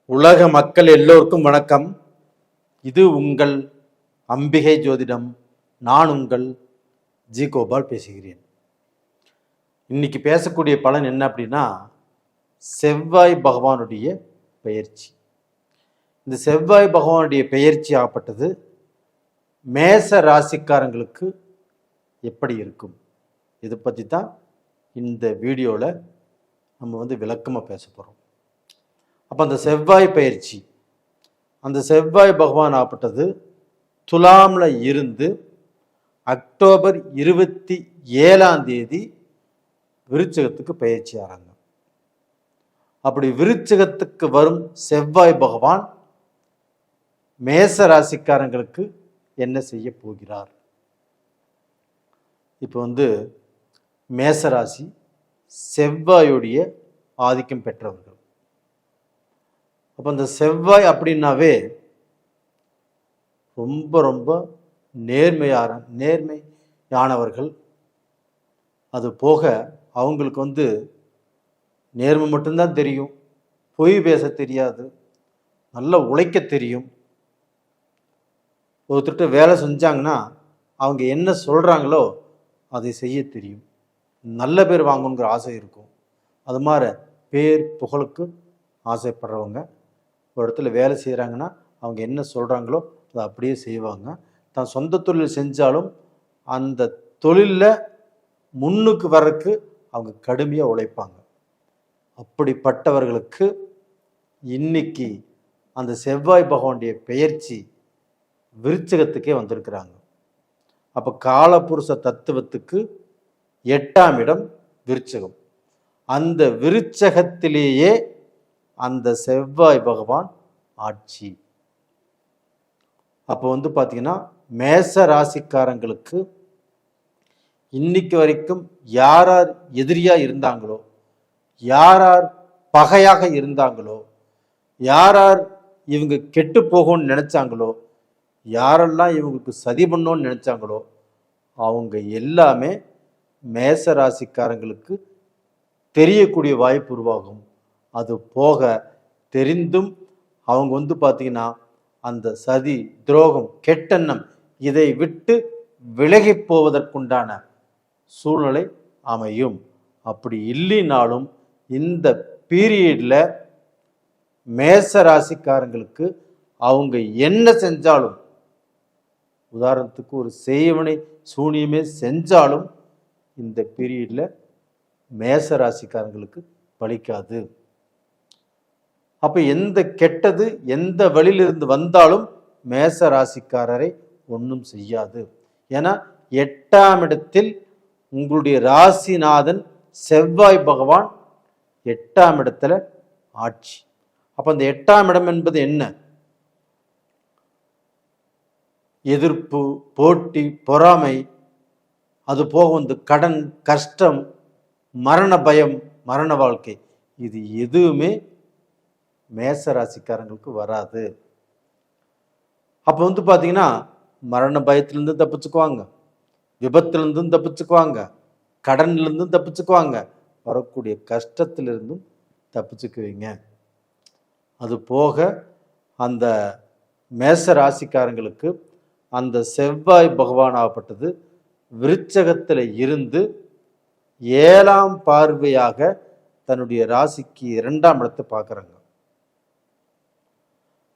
உலக மக்கள் எல்லோருக்கும் வணக்கம். இது உங்கள் அம்பிகை ஜோதிடம். நான் உங்கள் ஜி கோபால் பேசுகிறேன். இன்னைக்கு பேசக்கூடிய பலன் என்ன அப்படின்னா, செவ்வாய் பகவானுடைய பெயர்ச்சி. இந்த செவ்வாய் பகவானுடைய பெயர்ச்சி ஆகப்பட்டது மேச ராசிக்காரங்களுக்கு எப்படி இருக்கும், இதை பற்றி தான் இந்த வீடியோவில் நம்ம விளக்கமாக பேச போகிறோம். அப்போ அந்த செவ்வாய் பயிற்சி, அந்த செவ்வாய் பகவான் ஆப்பட்டது துலாமில் இருந்து அக்டோபர் 27 விருச்சிகத்துக்கு பயிற்சி ஆகிறாங்க. அப்படி விருச்சிகத்துக்கு வரும் செவ்வாய் பகவான் மேச ராசிக்காரங்களுக்கு என்ன செய்ய போகிறார்? இப்போ மேசராசி செவ்வாயுடைய ஆதிக்கம் பெற்றவர்கள். அப்போ அந்த செவ்வாய் அப்படின்னாவே ரொம்ப ரொம்ப நேர்மையானவர்கள். அது போக அவங்களுக்கு நேர்மை மட்டும்தான் தெரியும், பொய் பேச தெரியாது, நல்லா உழைக்க தெரியும். ஒருத்தர்கிட்ட வேலை செஞ்சாங்கன்னா அவங்க என்ன சொல்கிறாங்களோ அதை செய்ய தெரியும். நல்ல பேர் வாங்கணுங்கிற ஆசை இருக்கும். அது மாதிரி பேர் புகழுக்கு ஆசைப்படுறவங்க ஒரு இடத்துல வேலை செய்கிறாங்கன்னா அவங்க என்ன சொல்கிறாங்களோ அதை அப்படியே செய்வாங்க. தான் சொந்த தொழில் செஞ்சாலும் அந்த தொழிலில் முன்னுக்கு வர்றதுக்கு அவங்க கடுமையாக உழைப்பாங்க. அப்படிப்பட்டவர்களுக்கு இன்னைக்கு அந்த செவ்வாய் பகவானுடைய பெயர்ச்சி விருச்சிகத்துக்கே வந்திருக்கிறாங்க. அப்போ காலபுருஷ தத்துவத்துக்கு 8ஆம் இடம் விருச்சிகம். அந்த விருச்சகத்திலேயே அந்த செவ்வாய் பகவான் ஆட்சி. அப்போ பார்த்தீங்கன்னா மேச ராசிக்காரங்களுக்கு இன்னைக்கு வரைக்கும் யார் யார் எதிரியாக இருந்தாங்களோ, யார் யார் பகையாக இருந்தாங்களோ, யார் யார் இவங்க கெட்டு போகும்னு நினைச்சாங்களோ, யாரெல்லாம் இவங்களுக்கு சதி பண்ணோன்னு நினைச்சாங்களோ அவங்க எல்லாமே மேச ராசிக்காரங்களுக்கு தெரியக்கூடிய வாய்ப்பு உருவாகும். அது போக தெரிந்தும் அவங்க பார்த்தீங்கன்னா அந்த சதி, துரோகம், கெட்டெண்ணம் இதை விட்டு விலகி போவதற்குண்டான சூழ்நிலை அமையும். அப்படி இல்லைனாலும் இந்த பீரியடில் மேச ராசிக்காரங்களுக்கு அவங்க என்ன செஞ்சாலும், உதாரணத்துக்கு ஒரு செய்வனை சூனியமே செஞ்சாலும் இந்த பீரியடில் மேச ராசிக்காரங்களுக்கு பலிக்காது. அப்போ எந்த கெட்டது எந்த வழியிலிருந்து வந்தாலும் மேச ராசிக்காரரை ஒன்றும் செய்யாது. ஏன்னா 8ஆம் இடத்தில் உங்களுடைய ராசிநாதன் செவ்வாய் பகவான் 8ஆம் இடத்துல ஆட்சி. அப்போ அந்த 8ஆம் இடம் என்பது என்ன? எதிர்ப்பு, போட்டி, பொறாமை, அது போக கடன், கஷ்டம், மரண பயம், மரண வாழ்க்கை, இது எதுவுமே மேச ராசிக்காரங்களுக்கு வராது. அப்போ பார்த்தீங்கன்னா மரண பயத்திலிருந்து தப்பிச்சுக்குவாங்க, விபத்திலிருந்தும் தப்பிச்சுக்குவாங்க, கடன்லேருந்தும் தப்பிச்சுக்குவாங்க, வரக்கூடிய கஷ்டத்திலிருந்தும் தப்பிச்சுக்குவீங்க. அது போக அந்த மேச ராசிக்காரங்களுக்கு அந்த செவ்வாய் பகவான் ஆகப்பட்டது விருச்சகத்தில் இருந்து 7ஆம் பார்வையாக தன்னுடைய ராசிக்கு 2ஆம் இடத்தை பார்க்குறாங்க.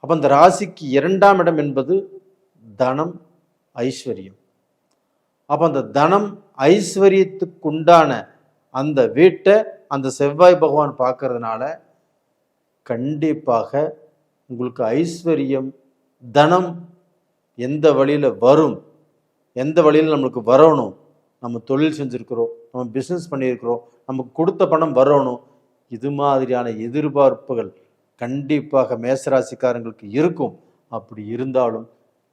அப்போ அந்த ராசிக்கு 2ஆம் இடம் என்பது தனம், ஐஸ்வர்யம். அப்போ அந்த தனம் ஐஸ்வர்யத்துக்குண்டான அந்த வீட்டை அந்த செவ்வாய் பகவான் பார்க்கறதுனால கண்டிப்பாக உங்களுக்கு ஐஸ்வர்யம், தனம் எந்த வழியில் வரும், எந்த வழியில் நம்மளுக்கு வரணும், நம்ம தொழில் செஞ்சுருக்கிறோம், நம்ம பிஸ்னஸ் பண்ணியிருக்கிறோம், நமக்கு கொடுத்த பணம் வரணும், இது மாதிரியான எதிர்பார்ப்புகள் கண்டிப்பாக மேசராசிக்காரங்களுக்கு இருக்கும். அப்படி இருந்தாலும்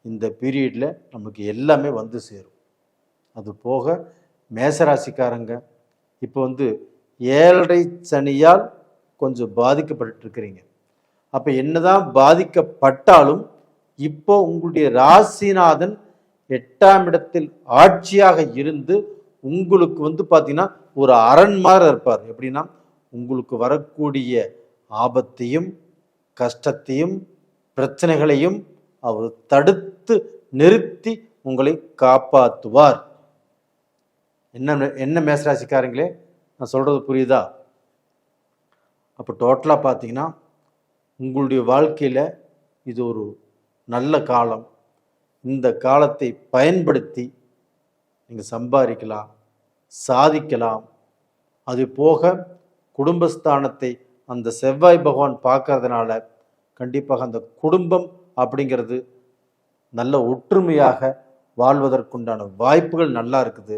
இந்த பீரியடில் நமக்கு எல்லாமே சேரும். அது போக மேசராசிக்காரங்க இப்போ 7.5 சனியால் கொஞ்சம் பாதிக்கப்பட்டிருக்கிறீங்க. அப்போ என்னதான் பாதிக்கப்பட்டாலும் இப்போ உங்களுடைய ராசிநாதன் 8ஆம் இடத்தில் ஆட்சியாக இருந்து உங்களுக்கு பார்த்தீங்கன்னா ஒரு அரண் மாதிரி இருப்பார். எப்படின்னா உங்களுக்கு வரக்கூடிய ஆபத்தையும் கஷ்டத்தையும் பிரச்சனைகளையும் அவர் தடுத்து நிறுத்தி உங்களை காப்பாற்றுவார். என்ன மேசராசிக்காரங்களே, நான் சொல்கிறது புரியுதா? அப்போ டோட்டலாக பார்த்தீங்கன்னா உங்களுடைய வாழ்க்கையில் இது ஒரு நல்ல காலம். இந்த காலத்தை பயன்படுத்தி நீங்கள் சம்பாதிக்கலாம், சாதிக்கலாம். அது போக குடும்பஸ்தானத்தை அந்த செவ்வாய் பகவான் பார்க்கறதுனால கண்டிப்பாக அந்த குடும்பம் அப்படிங்கிறது நல்ல ஒற்றுமையாக வாழ்வதற்குண்டான வாய்ப்புகள் நல்லா இருக்குது.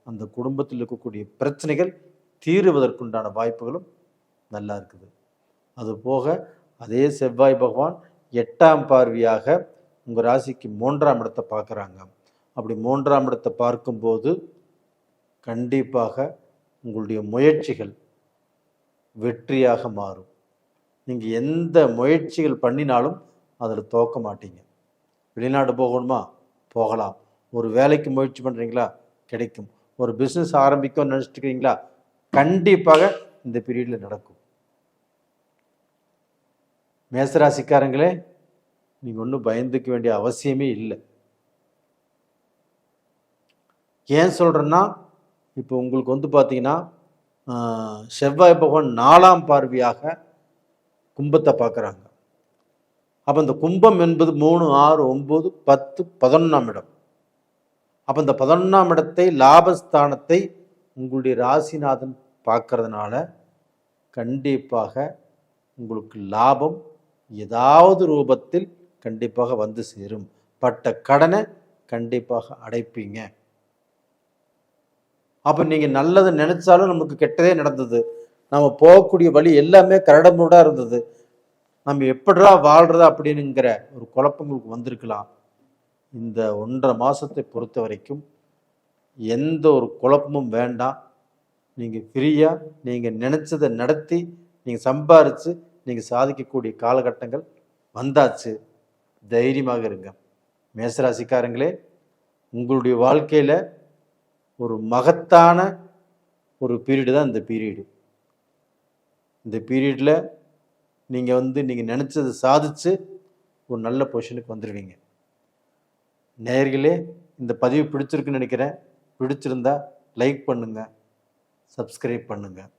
அந்த குடும்பத்தில் இருக்கக்கூடிய பிரச்சனைகள் தீருவதற்குண்டான வாய்ப்புகளும் நல்லா இருக்குது. அதுபோக அதே செவ்வாய் பகவான் 8ஆம் பார்வையாக உங்கள் ராசிக்கு 3ஆம் இடத்தை பார்க்குறாங்க. அப்படி 3ஆம் இடத்தை பார்க்கும்போது கண்டிப்பாக உங்களுடைய முயற்சிகள் வெற்றியாக மாறும். நீங்கள் எந்த முயற்சிகள் பண்ணினாலும் அதில் தோக்க மாட்டீங்க. வெளிநாடு போகணுமா? போகலாம். ஒரு வேலைக்கு முயற்சி பண்ணுறீங்களா? கிடைக்கும். ஒரு பிஸ்னஸ் ஆரம்பிக்கணும்னு நினச்சிட்டு இருக்கிறீங்களா? கண்டிப்பாக இந்த பீரியடில் நடக்கும். மேசராசிக்காரங்களே, நீங்கள் ஒன்றும் பயந்துக்க வேண்டிய அவசியமே இல்லை. ஏன் சொல்கிறேன்னா, இப்போ உங்களுக்கு பார்த்தீங்கன்னா செவ்வாய் பகவான் 4ஆம் பார்வையாக கும்பத்தை பார்க்குறாங்க. அப்போ இந்த கும்பம் என்பது 3, 6, 9, 10, 11ஆம் இடம். அப்போ இந்த 11ஆம் இடத்தை, லாபஸ்தானத்தை உங்களுடைய ராசிநாதன் பார்க்கறதுனால கண்டிப்பாக உங்களுக்கு லாபம் ஏதாவது ரூபத்தில் கண்டிப்பாக வந்து சேரும். பட்ட கடனை கண்டிப்பாக அடைப்பீங்க. அப்போ நீங்கள் நல்லது நினைச்சாலும் நமக்கு கெட்டதே நடந்தது. நம்ம போகக்கூடிய வழி எல்லாமே கரடமுடாக இருந்தது. நம்ம எப்படிடா வாழ்கிறதா அப்படின்னுங்கிற ஒரு குழப்பங்களுக்கு வந்திருக்கலாம். இந்த 1.5 மாதத்தை பொறுத்த வரைக்கும் எந்த ஒரு குழப்பமும் வேண்டாம். நீங்கள் ஃப்ரீயாக நீங்கள் நினச்சதை நடத்தி நீங்கள் சம்பாரித்து நீங்கள் சாதிக்கக்கூடிய காலகட்டங்கள் வந்தாச்சு. தைரியமாக இருங்க. மேசராசிக்காரங்களே, உங்களுடைய வாழ்க்கையில் ஒரு மகத்தான ஒரு பீரியடு தான் இந்த பீரியடு. இந்த பீரியடில் நீங்கள் நினச்சதை சாதித்து ஒரு நல்ல பொசிஷனுக்கு வந்துடுவீங்க. நேயர்களே, இந்த பதிவு பிடிச்சிருக்குன்னு நினைக்கிறேன். பிடிச்சிருந்தா லைக் பண்ணுங்கள், சப்ஸ்கிரைப் பண்ணுங்கள்.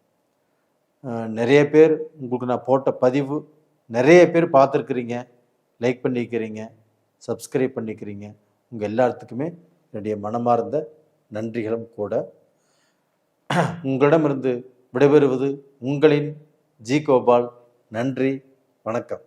நிறைய பேர் உங்களுக்கு நான் போட்ட பதிவு நிறைய பேர் பார்த்துருக்குறீங்க, லைக் பண்ணிக்கிறீங்க, சப்ஸ்கிரைப் பண்ணிக்கிறீங்க. உங்கள் எல்லாத்துக்குமே என்னுடைய மனமார்ந்த நன்றிகளும் கூட. உங்களிடமிருந்து விடைபெறுவது உங்களின் ஜி கோபால். நன்றி, வணக்கம்.